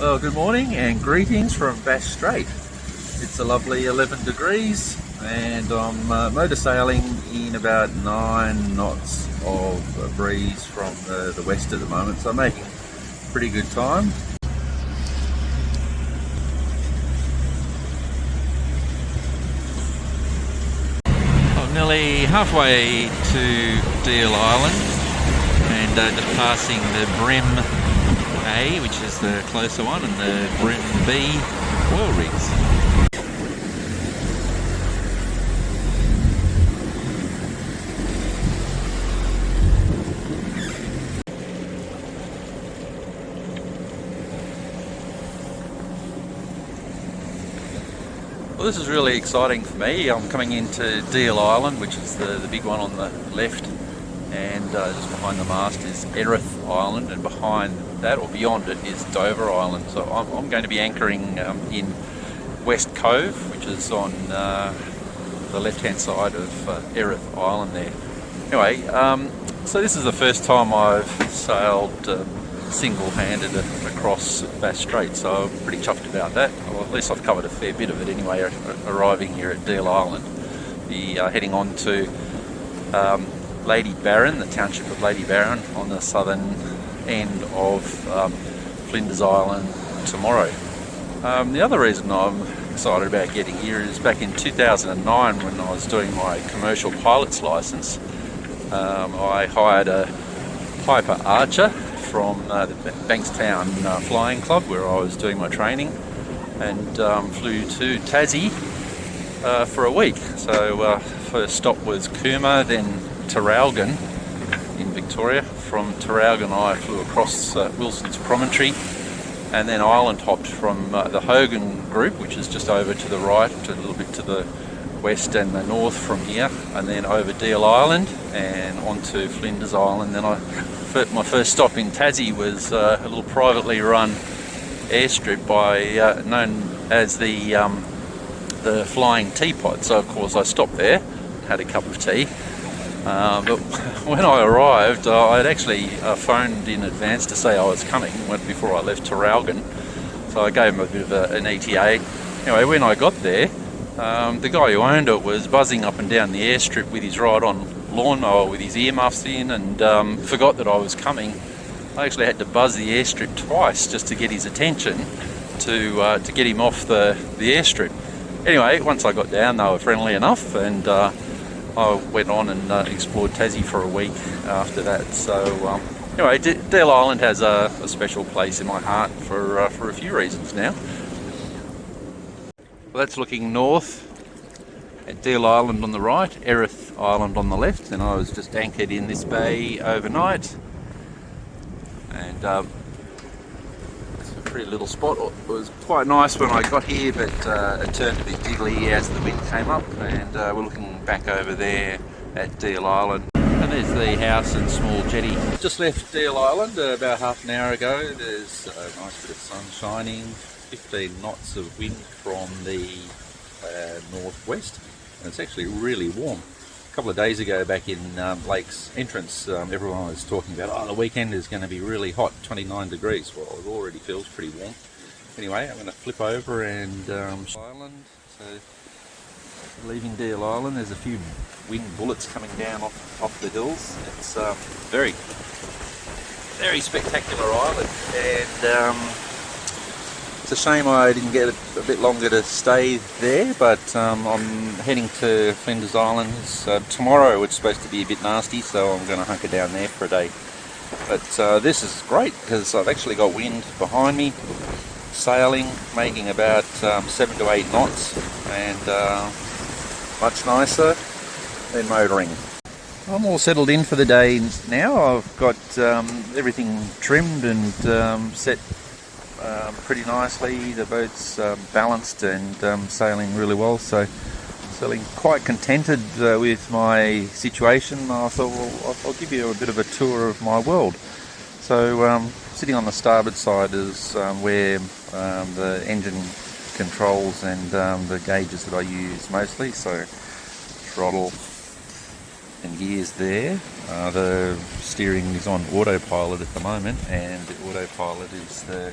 Well, good morning and greetings from Bass Strait. It's a lovely 11 degrees and I'm motor sailing in about 9 knots of a breeze from the west at the moment, so I'm making pretty good time. I'm nearly halfway to Deal Island and just passing the Brim A, which is the closer one, and the Brim B oil rigs. Well, this is really exciting for me. I'm coming into Deal Island, which is the big one on the left, and just behind the mast is Erith Island, and behind that, or beyond it, is Dover Island. So I'm going to be anchoring in West Cove, which is on the left-hand side of Erith Island there. Anyway, so this is the first time I've sailed single-handed across Bass Strait, so I'm pretty chuffed about that. Well, at least I've covered a fair bit of it anyway, arriving here at Deal Island. Be heading on to Lady Barren, the township of Lady Barren, on the southern end of Flinders Island tomorrow. The other reason I'm excited about getting here is back in 2009, when I was doing my commercial pilot's license, I hired a Piper Archer from the Bankstown Flying Club, where I was doing my training, and flew to Tassie for a week. So first stop was Cooma, then Traralgon in Victoria. From Traralgon I flew across Wilson's Promontory, and then island hopped from the Hogan group, which is just over to the right, a little bit to the west and the north from here, and then over Deal Island and onto Flinders Island. Then my first stop in Tassie was a little privately run airstrip known as the Flying Teapot. So of course I stopped there, had a cup of tea. But when I arrived, I'd actually phoned in advance to say I was coming before I left Traralgon. So I gave him a bit of an ETA. Anyway, when I got there, the guy who owned it was buzzing up and down the airstrip with his ride-on lawnmower with his earmuffs in, and forgot that I was coming. I actually had to buzz the airstrip twice just to get his attention, to get him off the airstrip. Anyway, once I got down, they were friendly enough, and I went on and explored Tassie for a week after that. So anyway, Deal Island has a special place in my heart for a few reasons now. Well, that's looking north at Deal Island on the right, Erith Island on the left, and I was just anchored in this bay overnight. And it's a pretty little spot. It was quite nice when I got here, but it turned a bit jiggly as the wind came up, and we're looking back over there at Deal Island. And there's the house and small jetty. Just left Deal Island about half an hour ago. There's a nice bit of sun shining, 15 knots of wind from the northwest, and it's actually really warm. A couple of days ago, back in Lake's entrance, everyone was talking about, the weekend is going to be really hot, 29 degrees. Well, it already feels pretty warm. Anyway, I'm going to flip over and Island. So leaving Deal Island, there's a few wind bullets coming down off the hills. It's very, very spectacular island, and it's a shame I didn't get a bit longer to stay there, but I'm heading to Flinders Island tomorrow. It's supposed to be a bit nasty, so I'm going to hunker down there for a day. But this is great because I've actually got wind behind me, sailing, making about 7 to 8 knots, and much nicer than motoring. I'm all settled in for the day now. I've got everything trimmed and set pretty nicely. The boat's balanced and sailing really well, so feeling quite contented with my situation. I thought, well, I'll give you a bit of a tour of my world. So sitting on the starboard side is where the engine controls and the gauges that I use mostly, so throttle and gears there. The steering is on autopilot at the moment, and the autopilot is the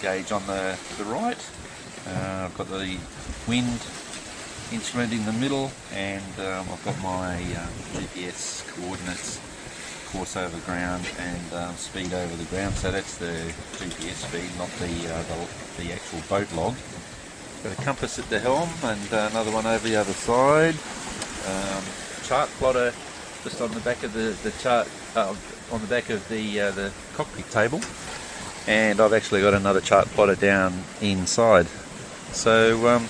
gauge on the right. I've got the wind instrument in the middle, and I've got my GPS coordinates, course over the ground and speed over the ground. So that's the GPS speed, not the actual boat log. Got a compass at the helm and another one over the other side. Chart plotter just on the back of the chart, on the back of the cockpit table, and I've actually got another chart plotter down inside. So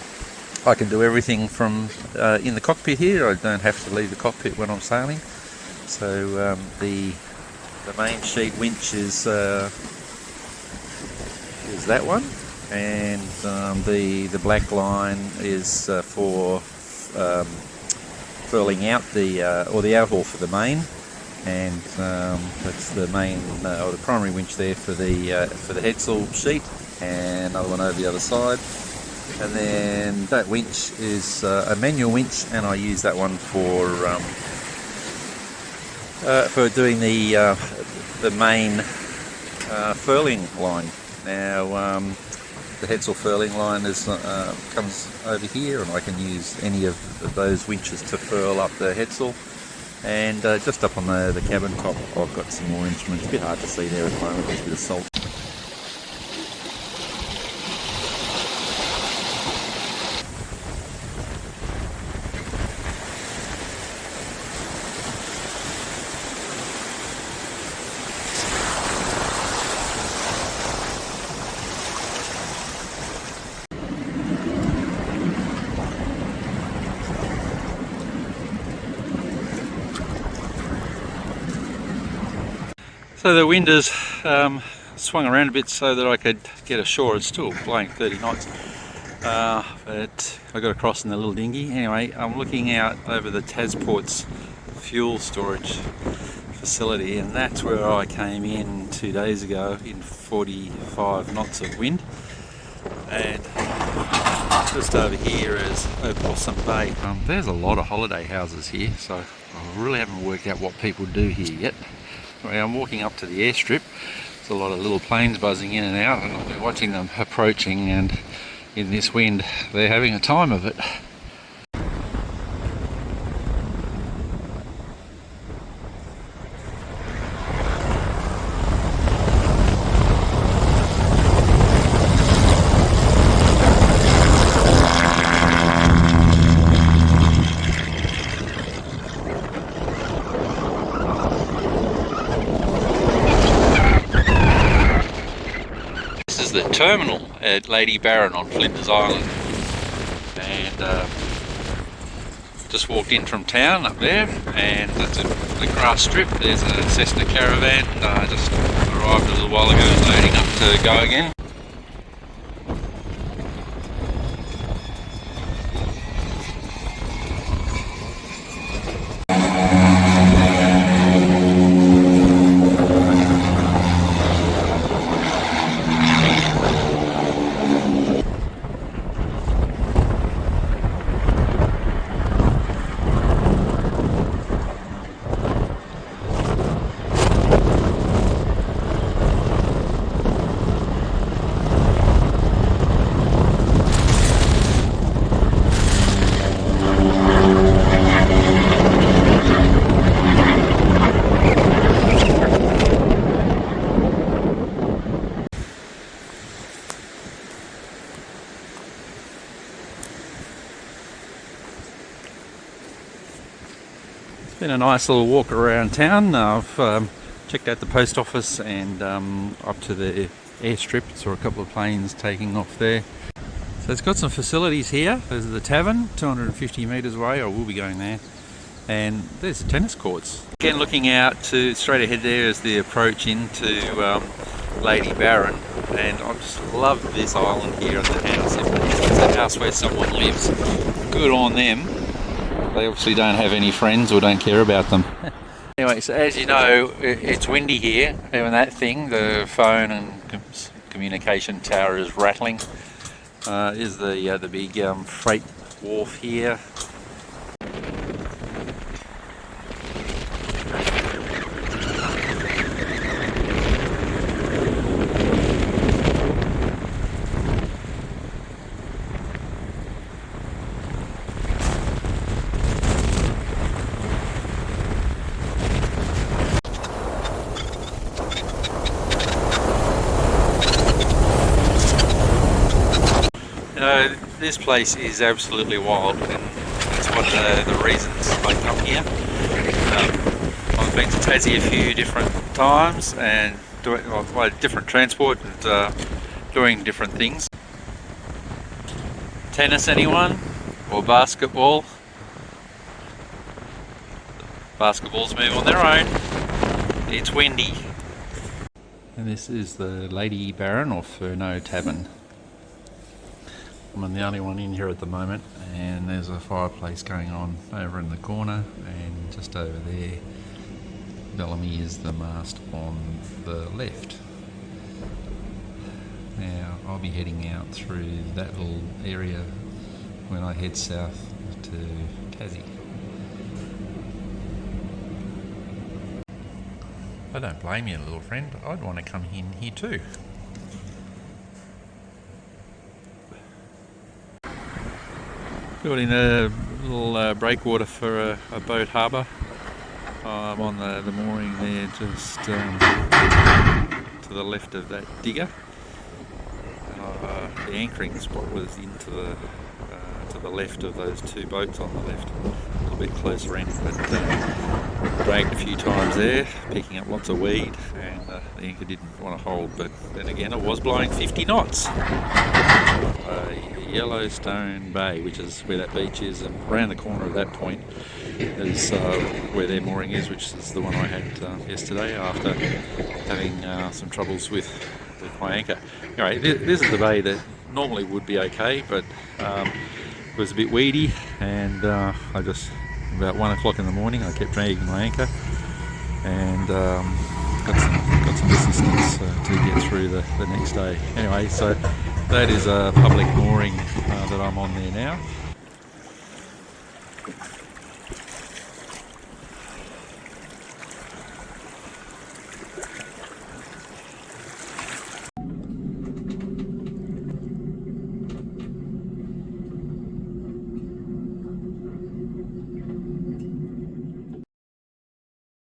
I can do everything from in the cockpit here. I don't have to leave the cockpit when I'm sailing. So the main sheet winch is that one, and the black line is for furling out the outhaul for the main, and that's the main or the primary winch there for the headsail sheet, and another one over the other side. And then that winch is a manual winch, and I use that one for doing the main furling line. Now the headsail furling line comes over here, and I can use any of those winches to furl up the headsail. And just up on the cabin top, I've got some more instruments. A bit hard to see there at the moment, there's a bit of salt. So the wind has swung around a bit so that I could get ashore. It's still blowing 30 knots, but I got across in the little dinghy. Anyway, I'm looking out over the Tasport's fuel storage facility, and that's where I came in 2 days ago in 45 knots of wind. And just over here is Opossum Bay. There's a lot of holiday houses here, so I really haven't worked out what people do here yet. I'm walking up to the airstrip. There's a lot of little planes buzzing in and out, and I've been watching them approaching, and in this wind they're having a time of it. The terminal at Lady Barren on Flinders Island, and just walked in from town up there, and that's the grass strip. There's a Cessna caravan. Just arrived a little while ago, loading up to go again. Been a nice little walk around town. I've checked out the post office and up to the airstrip. Saw a couple of planes taking off there. So it's got some facilities here. There's the tavern, 250 metres away. I will be going there. And there's the tennis courts. Again, looking out to straight ahead there is the approach into Lady Barren. And I just love this island here and the house. If it's a house where someone lives, good on them. They obviously don't have any friends or don't care about them. Anyway, so as you know, it's windy here. Even that thing, the phone and communication tower is rattling. Is the big freight wharf here. This place is absolutely wild, and that's one of the reasons I come here. I've been to Tassie a few different times and doing different transport and doing different things. Tennis, anyone? Or basketball? Basketballs move on their own. It's windy. And this is the Lady Barren or Furneaux Tavern. I'm the only one in here at the moment, and there's a fireplace going on over in the corner, and just over there Bellamy is the mast on the left. Now I'll be heading out through that little area when I head south to Tassie. I don't blame you, little friend. I'd want to come in here too. Building a little breakwater for a boat harbour. I'm on the mooring there, just to the left of that digger. The anchoring spot was into to the left of those two boats on the left, a little bit closer in, but dragged a few times there, picking up lots of weed, and the anchor didn't want to hold, but then again it was blowing 50 knots. Yellowstone Bay, which is where that beach is, and around the corner of that point is where their mooring is, which is the one I had yesterday after having some troubles with my anchor. Anyway, this is the bay that normally would be okay, but it was a bit weedy, and I just, about 1 o'clock in the morning, I kept dragging my anchor, and got some assistance to get through the next day. Anyway, so that is a public mooring that I'm on there now.